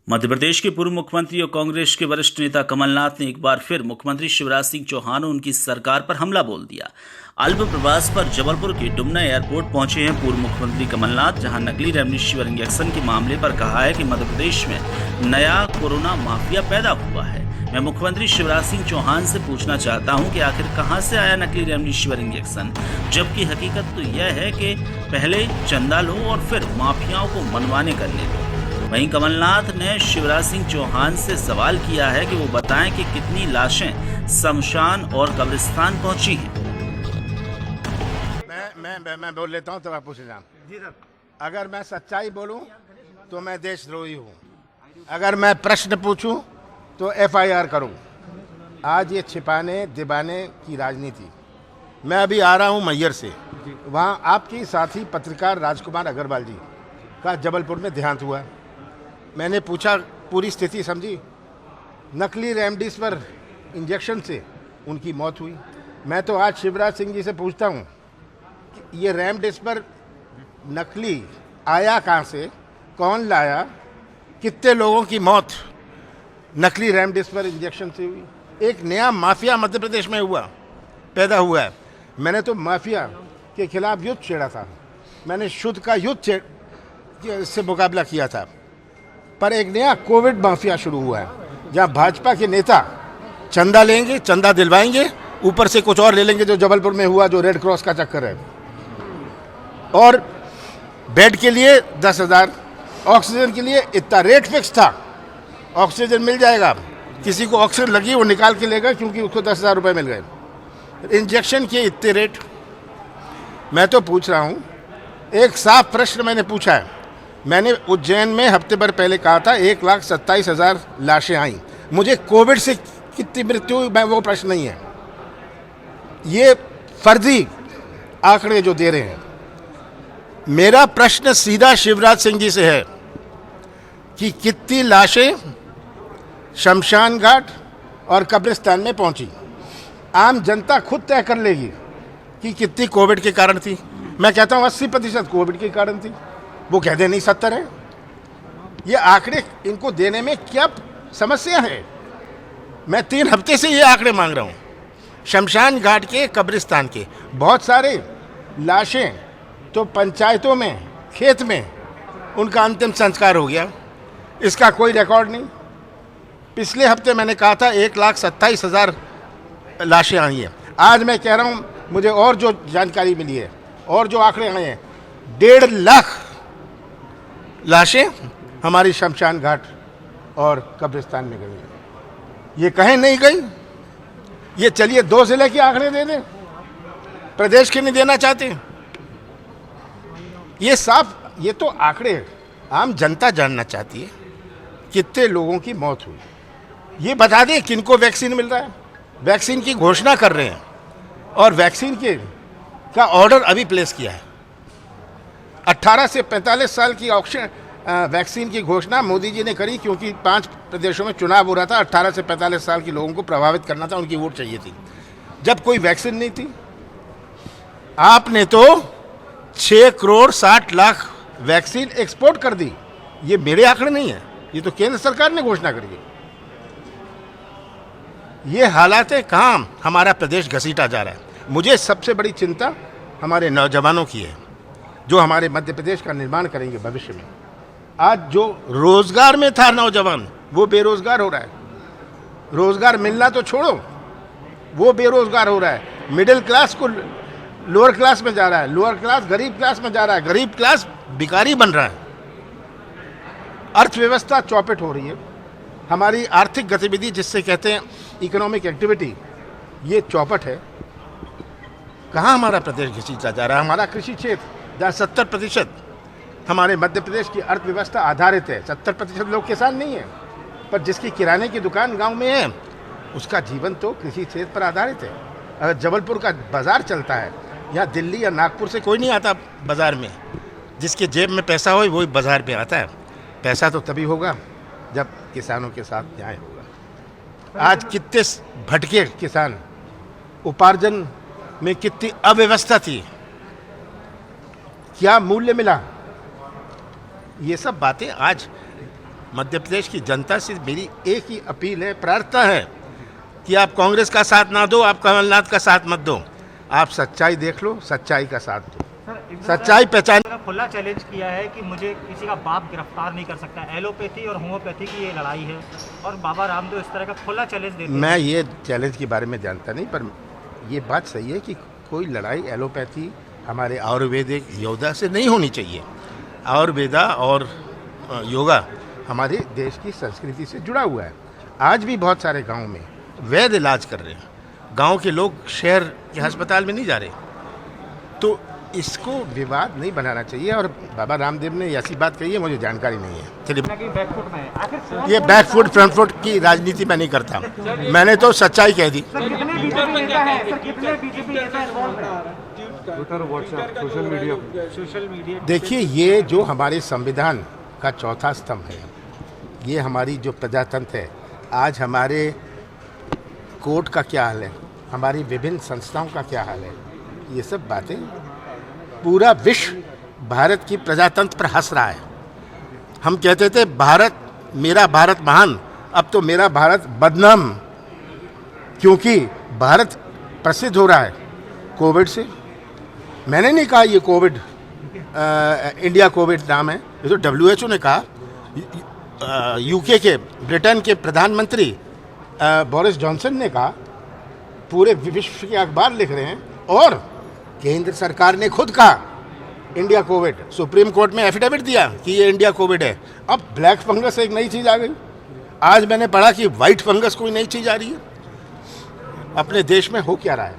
मध्य प्रदेश के पूर्व मुख्यमंत्री और कांग्रेस के वरिष्ठ नेता कमलनाथ ने एक बार फिर मुख्यमंत्री शिवराज सिंह चौहान और उनकी सरकार पर हमला बोल दिया। अल्प प्रवास पर जबलपुर के डुमना एयरपोर्ट पहुंचे हैं पूर्व मुख्यमंत्री कमलनाथ, जहां नकली रेमडेसिविर इंजेक्शन के मामले पर कहा है कि मध्य प्रदेश में नया कोरोना माफिया पैदा हुआ है। मैं मुख्यमंत्री शिवराज सिंह चौहान से पूछना चाहता हूं कि आखिर कहां से आया नकली रेमडेसिविर इंजेक्शन, जबकि हकीकत तो यह है कि पहले चंदा लो और फिर माफियाओं को मनवाने करने दो। वहीं कमलनाथ ने शिवराज सिंह चौहान से सवाल किया है कि वो बताएं कि कितनी लाशें शमशान और कब्रिस्तान पहुंची हैं। मैं बोल लेता हूं तो आप पूछ लेना। अगर मैं सच्चाई बोलूं तो मैं देशद्रोही हूं, अगर मैं प्रश्न पूछूं तो FIR करूं। आज ये छिपाने दिबाने की राजनीति। मैं अभी आ रहा हूं मैयर से, वहां आपकी साथी पत्रकार राजकुमार अग्रवाल जी का जबलपुर में देहांत हुआ। मैंने पूछा, पूरी स्थिति समझी। नकली रेमडेसिविर इंजेक्शन से उनकी मौत हुई। मैं तो आज शिवराज सिंह जी से पूछता हूं कि ये रेमडेसिविर नकली आया कहां से, कौन लाया, कितने लोगों की मौत नकली रेमडेसिविर इंजेक्शन से हुई। एक नया माफिया मध्य प्रदेश में पैदा हुआ है। मैंने तो माफिया के खिलाफ युद्ध छेड़ा था, मैंने शुद्ध का युद्ध से मुकाबला किया था, पर एक नया कोविड माफिया शुरू हुआ है, जहां भाजपा के नेता चंदा लेंगे, चंदा दिलवाएंगे, ऊपर से कुछ और ले लेंगे, जो जबलपुर में हुआ, जो रेड क्रॉस का चक्कर है। और बेड के लिए 10,000, ऑक्सीजन के लिए इतना रेट फिक्स था, ऑक्सीजन मिल जाएगा, किसी को ऑक्सीजन लगी वो निकाल के लेगा क्योंकि उसको 10,000 रुपये मिल गए। इंजेक्शन के इतने रेट। मैं तो पूछ रहा हूँ, एक साफ प्रश्न मैंने पूछा है। मैंने उज्जैन में हफ्ते भर पहले कहा था 1,27,000 लाशें आई। मुझे कोविड से कितनी मृत्यु हुई वो प्रश्न नहीं है, ये फर्जी आंकड़े जो दे रहे हैं। मेरा प्रश्न सीधा शिवराज सिंह जी से है कि कितनी लाशें शमशान घाट और कब्रिस्तान में पहुंची। आम जनता खुद तय कर लेगी कि कितनी कोविड के कारण थी। मैं कहता हूं 80% कोविड के कारण थी, वो कहते नहीं 70 है। ये आंकड़े इनको देने में क्या समस्या है? मैं 3 हफ्ते से ये आंकड़े मांग रहा हूं। शमशान घाट के, कब्रिस्तान के बहुत सारे लाशें तो पंचायतों में, खेत में उनका अंतिम संस्कार हो गया, इसका कोई रिकॉर्ड नहीं। पिछले हफ्ते मैंने कहा था 1,27,000 लाशें आई हैं। आज मैं कह रहा हूं, मुझे और जो जानकारी मिली है और जो आंकड़े आए हैं, 1.5 लाख लाशें हमारी शमशान घाट और कब्रिस्तान में गई। ये कहीं नहीं गई। ये चलिए 2 जिले के आंकड़े दे दें, प्रदेश के नहीं देना चाहते। ये साफ, ये तो आंकड़े आम जनता जानना चाहती है कितने लोगों की मौत हुई। ये बता दें किनको वैक्सीन मिल रहा है। वैक्सीन की घोषणा कर रहे हैं और वैक्सीन का ऑर्डर अभी प्लेस किया है। 18 से 45 साल की वैक्सीन की घोषणा मोदी जी ने करी, क्योंकि 5 प्रदेशों में चुनाव हो रहा था। 18 से 45 साल के लोगों को प्रभावित करना था, उनकी वोट चाहिए थी, जब कोई वैक्सीन नहीं थी। आपने तो 6 करोड़ 60 लाख वैक्सीन एक्सपोर्ट कर दी। ये मेरे आंकड़े नहीं है, ये तो केंद्र सरकार ने घोषणा करी है। ये हालात है, कहाँ हमारा प्रदेश घसीटा जा रहा है। मुझे सबसे बड़ी चिंता हमारे नौजवानों की है, जो हमारे मध्य प्रदेश का निर्माण करेंगे भविष्य में। आज जो रोजगार में था नौजवान, वो बेरोजगार हो रहा है। रोजगार मिलना तो छोड़ो, वो बेरोजगार हो रहा है। मिडिल क्लास को लोअर क्लास में जा रहा है, लोअर क्लास गरीब क्लास में जा रहा है, गरीब क्लास भिखारी बन रहा है। अर्थव्यवस्था चौपट हो रही है। हमारी आर्थिक गतिविधि, जिससे कहते हैं इकोनॉमिक एक्टिविटी, ये चौपट है। कहाँ हमारा प्रदेश घसीटा जा रहा है? हमारा कृषि क्षेत्र, जहाँ 70% हमारे मध्य प्रदेश की अर्थव्यवस्था आधारित है। 70% लोग किसान नहीं है, पर जिसकी किराने की दुकान गांव में है, उसका जीवन तो कृषि क्षेत्र पर आधारित है। अगर जबलपुर का बाजार चलता है, यहाँ दिल्ली या नागपुर से कोई नहीं आता बाजार में। जिसके जेब में पैसा हो वही बाजार पे आता है। पैसा तो तभी होगा जब किसानों के साथ न्याय होगा। आज कितने भटके किसान, उपार्जन में कितनी अव्यवस्था थी, क्या मूल्य मिला? ये सब बातें आज मध्य प्रदेश की जनता से मेरी एक ही अपील है, प्रार्थना है कि आप कांग्रेस का साथ ना दो, आप कमलनाथ का साथ मत दो, आप सच्चाई देख लो, सच्चाई का साथ दो, सच्चाई पहचान। खुला चैलेंज किया है कि मुझे किसी का बाप गिरफ्तार नहीं कर सकता। एलोपैथी और होम्योपैथी की ये लड़ाई है और बाबा रामदेव इस तरह का खुला चैलेंज देते हैं। मैं ये चैलेंज के बारे में जानता नहीं, पर ये बात सही है कि कोई लड़ाई एलोपैथी हमारे आयुर्वेदिक योगा से नहीं होनी चाहिए। आयुर्वेदा और योगा हमारे देश की संस्कृति से जुड़ा हुआ है। आज भी बहुत सारे गांव में वैद्य इलाज कर रहे हैं, गांव के लोग शहर के अस्पताल में नहीं जा रहे, तो इसको विवाद नहीं बनाना चाहिए। और बाबा रामदेव ने ऐसी बात कही है, मुझे जानकारी नहीं है। चलिए, ये बैकफुट फ्रंट फुट की राजनीति मैं नहीं करता, मैंने तो सच्चाई कह दी। सोशल मीडिया देखिए, ये जो हमारे संविधान का चौथा स्तंभ है, ये हमारी जो प्रजातंत्र है, आज हमारे कोर्ट का क्या हाल है, हमारी विभिन्न संस्थाओं का क्या हाल है, ये सब बातें पूरा विश्व भारत की प्रजातंत्र पर हंस रहा है। हम कहते थे भारत, मेरा भारत महान, अब तो मेरा भारत बदनाम, क्योंकि भारत प्रसिद्ध हो रहा है कोविड से। मैंने नहीं कहा ये कोविड इंडिया कोविड नाम है, ये तो WHO ने कहा। यूके के, ब्रिटेन के प्रधानमंत्री बोरिस जॉनसन ने कहा, पूरे विश्व के अखबार लिख रहे हैं, और केंद्र सरकार ने खुद कहा इंडिया कोविड, सुप्रीम कोर्ट में एफिडेविट दिया कि ये इंडिया कोविड है। अब ब्लैक फंगस एक नई चीज़ आ गई, आज मैंने पढ़ा कि वाइट फंगस कोई नई चीज़ आ रही है। अपने देश में हो क्या रहा है?